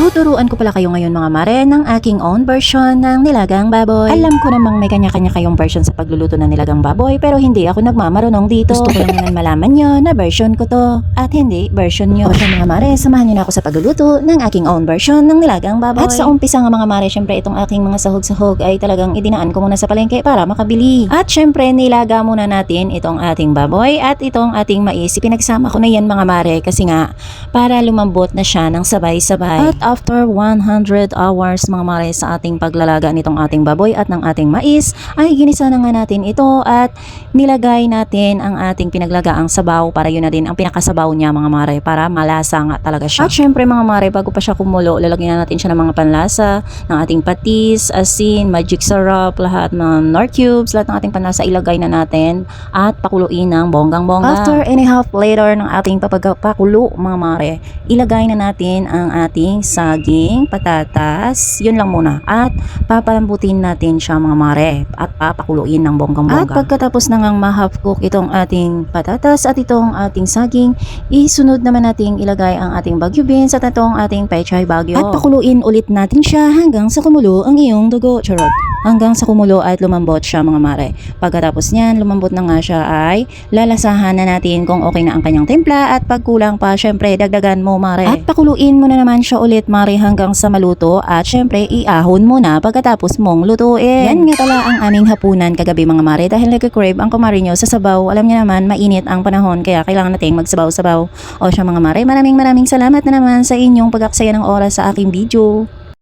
Tuturuan ko pala kayo ngayon mga mare ng aking own version ng nilagang baboy. Alam ko namang may kanya-kanya kayong version sa pagluluto ng nilagang baboy pero hindi ako nagmamarunong dito. Gusto ko lang naman malaman nyo na version ko to at hindi version nyo. O siya mga mare, samahan nyo na ako sa pagluluto ng aking own version ng nilagang baboy. At sa umpisa nga mga mare, syempre itong aking mga sahog-sahog ay talagang idinaan ko muna sa palengke para makabili. At syempre nilaga muna natin itong ating baboy at itong ating mais. Pinagsama ko na yan mga mare kasi nga para lumambot na siya ng sabay-sabay. At after 100 hours mga mare sa ating paglalaga nitong ating baboy at ng ating mais ay ginisa na nga natin ito at nilagay natin ang ating pinaglagaang sabaw para yun na din ang pinakasabaw niya mga mare para malasa nga talaga siya. At syempre mga mare, bago pa siya kumulo, lalagyan na natin siya ng mga panlasa ng ating patis, asin, magic syrup, lahat ng nor cubes, lahat ng ating panlasa ilagay na natin at pakuluin ng bonggang-bongga. After and a half later ng ating pakulo mga mare, ilagay na natin ang ating saging, patatas, yun lang muna. At papalambutin natin siya mga mare at papakuluin ng bonggang-bongga. At pagkatapos na ngang ma-half cook itong ating patatas at itong ating saging, isunod naman nating ilagay ang ating Baguio beans at itong ating pechay Baguio. At pakuluin ulit natin siya hanggang sa kumulo ang iyong dugo. Charot. Hanggang sa kumulo at lumambot siya mga mare. Pagkatapos niyan, lumambot na nga siya ay lalasahan na natin kung okay na ang kanyang timpla at pagkulang pa, syempre dagdagan mo mare. At pakuluin mo na naman siya ulit mare hanggang sa maluto at syempre iahon mo na pagkatapos mong lutuin. Yan nga pala ang aming hapunan kagabi mga mare dahil nagka-crave ang kumare nyo sa sabaw. Alam niyo naman mainit ang panahon kaya kailangan nating magsabaw-sabaw. O siya mga mare, maraming salamat na naman sa inyong pag-aksaya ng oras sa aking video.